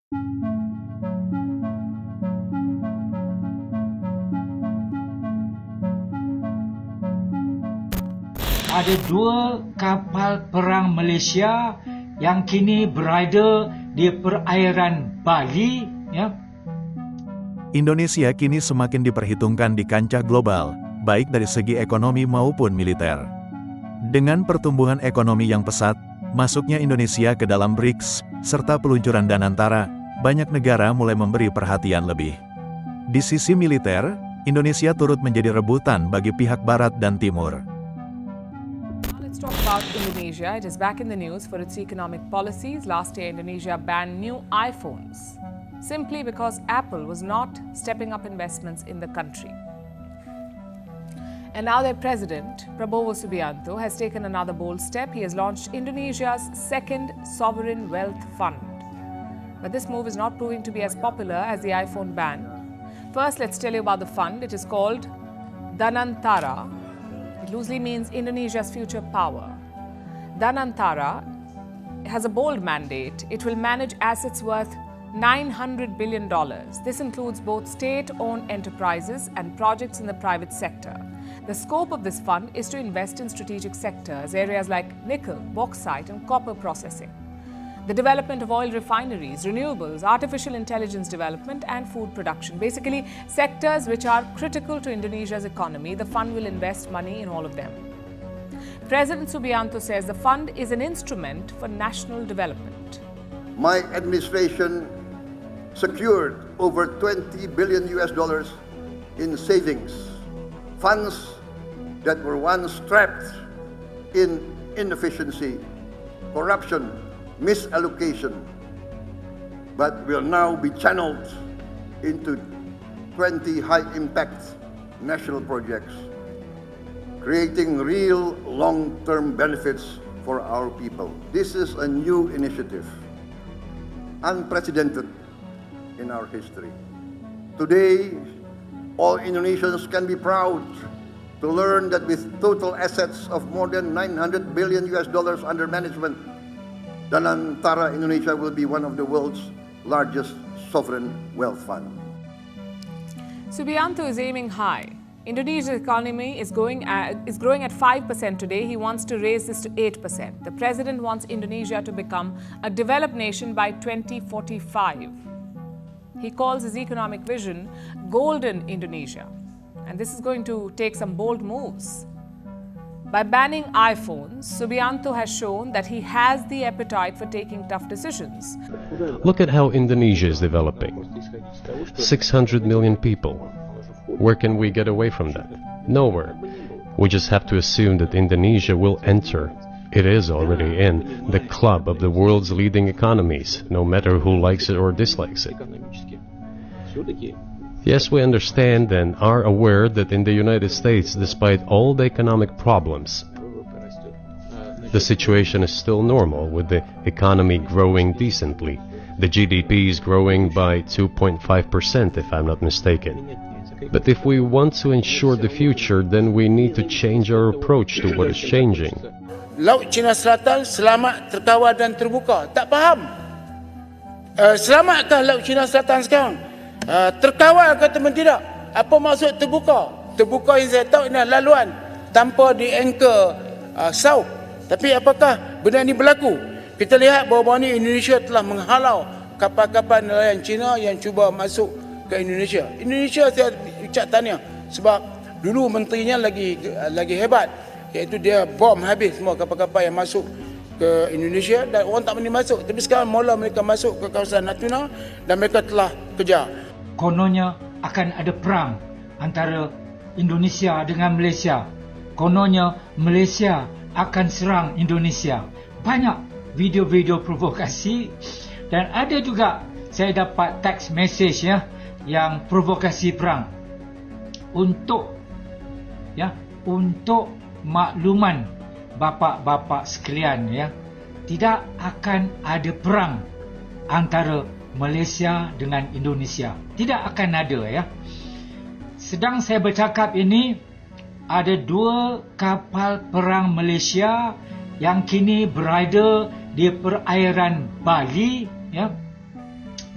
Ada dua kapal perang Malaysia yang kini berada di perairan Bali, ya. Indonesia kini semakin diperhitungkan di kancah global, baik dari segi ekonomi maupun militer. Dengan pertumbuhan ekonomi yang pesat, masuknya Indonesia ke dalam BRICS, serta peluncuran Danantara, banyak negara mulai memberi perhatian lebih. Di sisi militer, Indonesia turut menjadi rebutan bagi pihak Barat dan Timur. Let's talk about Indonesia. It is back in the news for its economic policies. Last year, Indonesia banned new iPhones simply because Apple was not stepping up investments in the country. And now their president, Prabowo Subianto, has taken another bold step. He has launched Indonesia's second sovereign wealth fund. But this move is not proving to be as popular as the iPhone ban. First, let's tell you about the fund. It is called Danantara. It loosely means Indonesia's future power. Danantara has a bold mandate. It will manage assets worth $900 billion. This includes both state-owned enterprises and projects in the private sector. The scope of this fund is to invest in strategic sectors, areas like nickel, bauxite, and copper processing, the development of oil refineries, renewables, artificial intelligence development, and food production. Basically, sectors which are critical to Indonesia's economy. The fund will invest money in all of them. President Subianto says the fund is an instrument for national development. My administration secured over $20 billion in savings, funds that were once trapped in inefficiency, corruption, misallocation, but will now be channeled into 20 high-impact national projects, creating real long-term benefits for our people. This is a new initiative, unprecedented in our history. Today, all Indonesians can be proud to learn that with total assets of more than $900 billion under management, Danantara Indonesia will be one of the world's largest sovereign wealth fund. Subianto is aiming high. Indonesia's economy is growing at 5% today. He wants to raise this to 8%. The president wants Indonesia to become a developed nation by 2045. He calls his economic vision Golden Indonesia. And this is going to take some bold moves. By banning iPhones, Subianto has shown that he has the appetite for taking tough decisions. Look at how Indonesia is developing. 600 million people. Where can we get away from that? Nowhere. We just have to assume that Indonesia will enter, it is already in, the club of the world's leading economies, no matter who likes it or dislikes it. Yes, we understand and are aware that in the United States, despite all the economic problems, the situation is still normal, with the economy growing decently. The GDP is growing by 2.5%, if I'm not mistaken. But if we want to ensure the future, then we need to change our approach to what is changing. Laut Cina Selatan selamat, terkawal dan terbuka. Tak faham. Selamatkah Laut Cina Selatan sekarang? Terkawal ke teman tidak? Apa maksud terbuka? Terbuka yang saya tahu ini laluan tanpa di anchor south. Tapi apakah benda ini berlaku? Kita lihat bahawa ini Indonesia telah menghalau kapal-kapal nelayan Cina yang cuba masuk ke Indonesia. Indonesia saya ucap tahniah sebab dulu menterinya lagi hebat, iaitu dia bom habis semua kapal-kapal yang masuk ke Indonesia dan orang tak berani masuk. Tapi sekarang mula mereka masuk ke kawasan Natuna dan mereka telah kejar. Kononnya akan ada perang antara Indonesia dengan Malaysia. Kononnya Malaysia akan serang Indonesia. Banyak video-video provokasi dan ada juga saya dapat text message yang provokasi perang. Untuk makluman bapa-bapa sekalian, tidak akan ada perang antara Malaysia dengan Indonesia. Tidak akan ada, Sedang saya bercakap ini, ada dua kapal perang Malaysia yang kini berada di perairan Bali,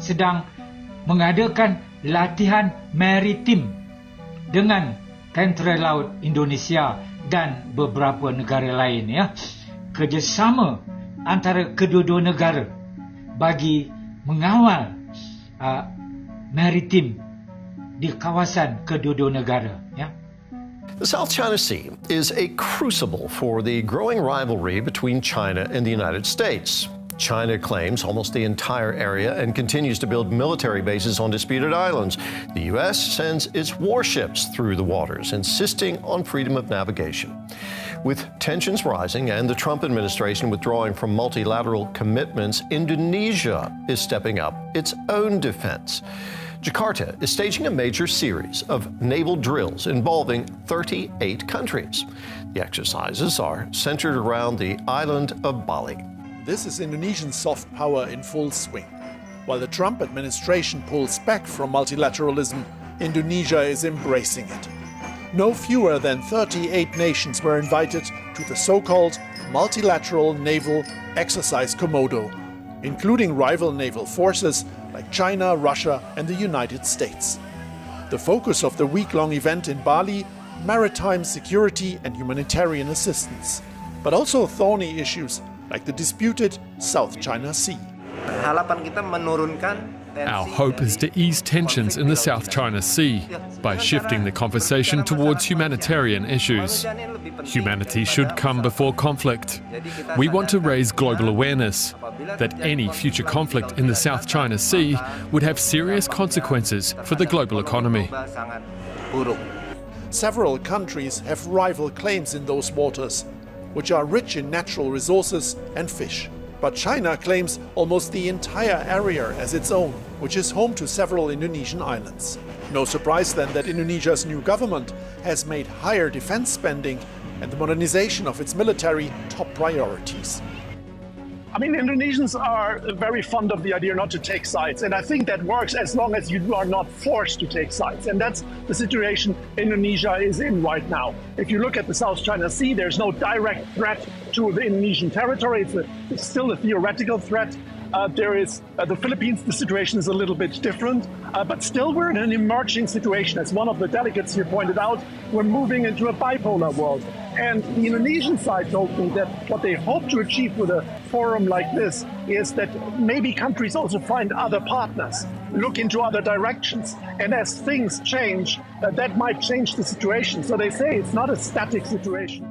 sedang mengadakan latihan maritim dengan Tentera Laut Indonesia dan beberapa negara lain, ya. Kerjasama antara kedua-dua negara bagi mengawal maritim di kawasan kedua-dua negara, ya. The South China Sea is a crucible for the growing rivalry between China and the United States. China claims almost the entire area and continues to build military bases on disputed islands. The U.S. sends its warships through the waters, insisting on freedom of navigation. With tensions rising and the Trump administration withdrawing from multilateral commitments, Indonesia is stepping up its own defense. Jakarta is staging a major series of naval drills involving 38 countries. The exercises are centered around the island of Bali. This is Indonesian soft power in full swing. While the Trump administration pulls back from multilateralism, Indonesia is embracing it. No fewer than 38 nations were invited to the so-called Multilateral Naval Exercise Komodo, including rival naval forces like China, Russia, and the United States. The focus of the week-long event in Bali, maritime security and humanitarian assistance, but also thorny issues like the disputed South China Sea. Our hope is to ease tensions in the South China Sea by shifting the conversation towards humanitarian issues. Humanity should come before conflict. We want to raise global awareness that any future conflict in the South China Sea would have serious consequences for the global economy. Several countries have rival claims in those waters, which are rich in natural resources and fish. But China claims almost the entire area as its own, which is home to several Indonesian islands. No surprise then that Indonesia's new government has made higher defense spending and the modernization of its military top priorities. I mean, Indonesians are very fond of the idea not to take sides, and I think that works as long as you are not forced to take sides, and that's the situation Indonesia is in right now. If you look at the South China Sea, there's no direct threat to the Indonesian territory. It's still a theoretical threat. There is the Philippines, the situation is a little bit different, but still we're in an emerging situation. As one of the delegates here pointed out, we're moving into a bipolar world. And the Indonesian side told me that what they hope to achieve with a forum like this is that maybe countries also find other partners, look into other directions. And as things change, that might change the situation. So they say it's not a static situation.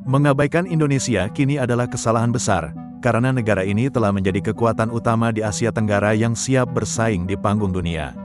Mengabaikan Indonesia kini adalah kesalahan besar, karena negara ini telah menjadi kekuatan utama di Asia Tenggara yang siap bersaing di panggung dunia.